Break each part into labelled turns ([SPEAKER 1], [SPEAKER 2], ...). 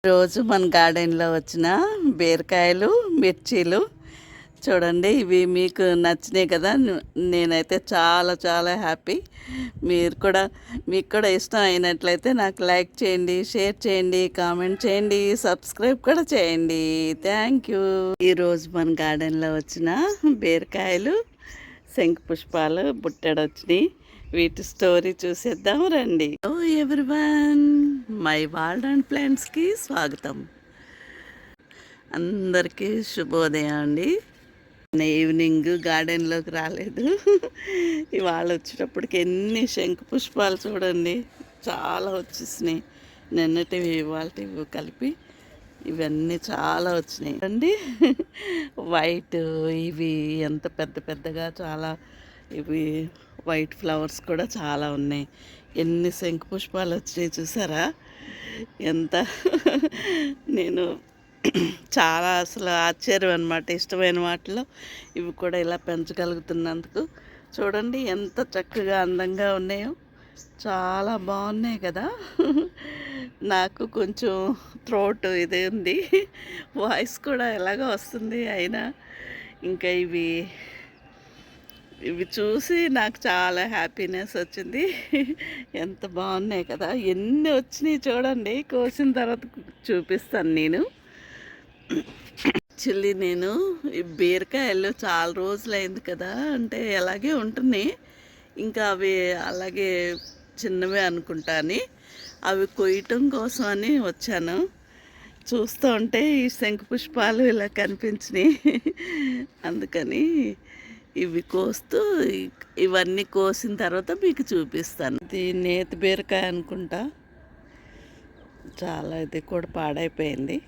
[SPEAKER 1] రోజు మన గార్డెన్లో వచ్చిన బీరకాయలు, మిర్చీలు చూడండి. ఇవి మీకు నచ్చినాయి కదా. నేనైతే చాలా చాలా హ్యాపీ. మీకు కూడా ఇష్టం అయినట్లయితే నాకు లైక్ చేయండి, షేర్ చేయండి, కామెంట్ చేయండి, సబ్స్క్రైబ్ కూడా చేయండి. Thank you. ఈరోజు మన గార్డెన్లో వచ్చిన బీరకాయలు, శంకు పుష్పాలు బుట్టెడొచ్చినాయి. వీటి స్టోరీ చూసేద్దాం రండి. ఓ ఎవ్రీవన్, మై వాల్డ్ అండ్ ప్లాంట్స్కి స్వాగతం. అందరికీ శుభోదయం అండి. ఈవినింగ్ గార్డెన్లోకి రాలేదు. ఇవాళ వచ్చేటప్పటికి ఎన్ని శంకు పుష్పాలు చూడండి, చాలా వచ్చేసినాయి. నిన్నటివి ఇవాళ కలిపి ఇవన్నీ చాలా వచ్చినాయి అండి. వైట్ ఇవి ఎంత పెద్ద పెద్దగా, చాలా ఇవి వైట్ ఫ్లవర్స్ కూడా చాలా ఉన్నాయి. ఎన్ని శంకు పుష్పాలు వచ్చినాయి చూసారా. ఎంత నేను చాలా అసలు ఆశ్చర్యం అనమాట. ఇష్టమైన వాటిలో ఇవి కూడా ఇలా పెంచగలుగుతున్నందుకు. చూడండి ఎంత చక్కగా అందంగా ఉన్నాయో, చాలా బాగున్నాయి కదా. నాకు కొంచెం థ్రోట్ ఇది ఉంది, వాయిస్ కూడా ఎలాగో వస్తుంది. అయినా ఇంకా ఇవి చూసి నాకు చాలా హ్యాపీనెస్ వచ్చింది. ఎంత బాగున్నాయి కదా. ఎన్ని వచ్చినాయి చూడండి. కోసిన తర్వాత చూపిస్తాను నేను. యాక్చువల్లీ నేను ఈ బీరకాయలు చాలా రోజులైంది కదా, అంటే అలాగే ఉంటున్నాయి. ఇంకా అవి అలాగే చిన్నవే అనుకుంటాను. అవి కొయ్యటం కోసం అని వచ్చాను. చూస్తూ ఉంటే ఈ శంకు పుష్పాలు ఇలా కనిపించినాయి. అందుకని ఇవి కోస్తూ ఇవన్నీ కోసిన తర్వాత మీకు చూపిస్తాను. ఇది నేతి బీరకాయ అనుకుంటా. చాలా ఇది కూడా పాడైపోయింది,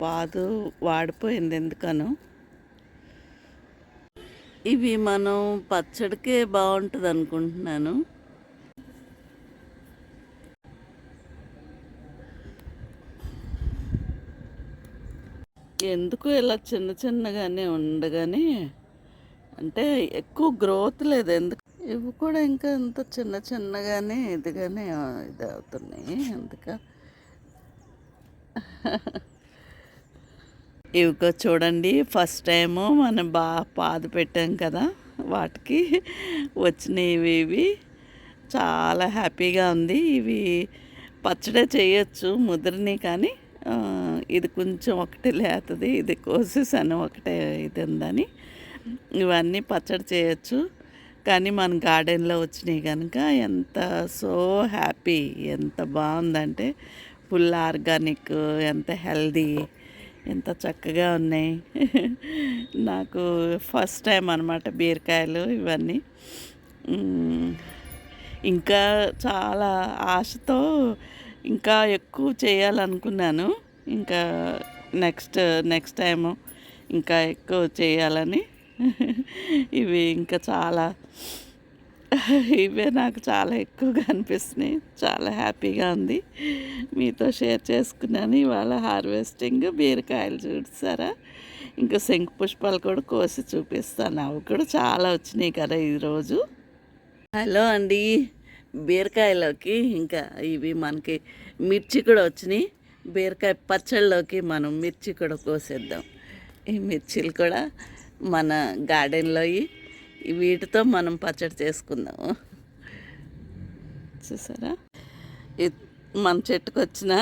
[SPEAKER 1] పాదు వాడిపోయింది ఎందుకనో. ఇవి మనం పచ్చడికే బాగుంటుంది అనుకుంటున్నాను. ఎందుకు ఇలా చిన్న చిన్నగానే ఉండగానే, అంటే ఎక్కువ గ్రోత్ లేదు ఎందుకు. ఇవి కూడా ఇంకా ఇంత చిన్న చిన్నగానే ఇది అవుతున్నాయి. అందుక ఇవిగో చూడండి, ఫస్ట్ టైము మనం పాదు పెట్టాం కదా, వాటికి వచ్చినవి ఇవి. చాలా హ్యాపీగా ఉంది. ఇవి పచ్చడే చేయొచ్చు ముదిరిని, కానీ ఇది కొంచెం ఒకటి లేతుంది. ఇది కోసేసాను, ఒకటే ఇది ఉందని. ఇవన్నీ పచ్చడి చేయొచ్చు, కానీ మన గార్డెన్లో వచ్చినాయి కనుక ఎంత సో హ్యాపీ. ఎంత బాగుందంటే ఫుల్ ఆర్గానిక్, ఎంత హెల్దీ, ఎంత చక్కగా ఉన్నాయి. నాకు ఫస్ట్ టైం అనమాట బీరకాయలు ఇవన్నీ. ఇంకా చాలా ఆశతో ఇంకా ఎక్కువ చేయాలనుకున్నాను. ఇంకా నెక్స్ట్ టైము ఇంకా ఎక్కువ చేయాలని. ఇవి ఇంకా చాలా ఇవే నాకు చాలా ఎక్కువగా అనిపిస్తున్నాయి. చాలా హ్యాపీగా ఉంది. మీతో షేర్ చేసుకున్నాను ఇవాళ హార్వెస్టింగ్ బీరకాయలు. చూసారా, ఇంకా శంకు పుష్పాలు కూడా కోసి చూపిస్తాను. అవి కూడా చాలా వచ్చినాయి కదా ఈరోజు. హలో అండి, బీరకాయలోకి ఇంకా ఇవి మనకి మిర్చి కూడా వచ్చినాయి. బీరకాయ పచ్చళ్ళలోకి మనం మిర్చి కూడా కోసేద్దాం. ఈ మిర్చీలు కూడా మన గార్డెన్లో వీటితో మనం పచ్చడి చేసుకుందాము. చూసారా, మన చెట్టుకు వచ్చిన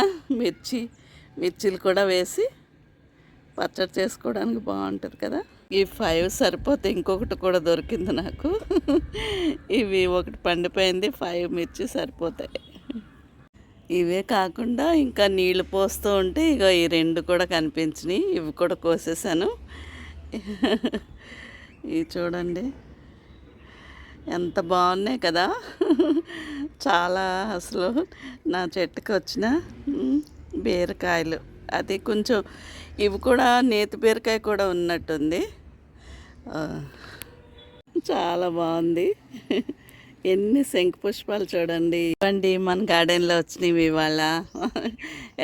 [SPEAKER 1] మిర్చీలు కూడా వేసి పచ్చడి చేసుకోవడానికి బాగుంటుంది కదా. ఈ 5 సరిపోతే ఇంకొకటి కూడా దొరికింది నాకు. ఇవి ఒకటి పండిపోయింది, 5 మిర్చి సరిపోతాయి. ఇవే కాకుండా ఇంకా నీళ్ళు పోస్తూ ఉంటే ఇక ఈ 2 కూడా కనిపించినాయి. ఇవి కూడా కోసేసాను. ఇవి చూడండి ఎంత బాగున్నాయి కదా. చాలా అసలు నా చెట్టుకు వచ్చిన బీరకాయలు. అది కొంచెం ఇవి కూడా నేతి బీరకాయ కూడా ఉన్నట్టుంది. చాలా బాగుంది. ఎన్ని శంకు పుష్పాలు చూడండి. ఇవ్వండి మన గార్డెన్లో వచ్చినవి ఇవాళ.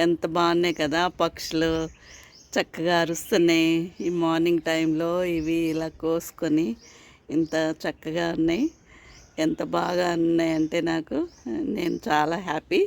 [SPEAKER 1] ఎంత బాగున్నాయి కదా. పక్షులు చక్కగా అరుస్తున్నాయి ఈ మార్నింగ్ టైంలో. ఇవి ఇలా కోసుకొని ఇంత చక్కగా ఉన్నాయి. ఎంత బాగా ఉన్నాయంటే నేను చాలా హ్యాపీ.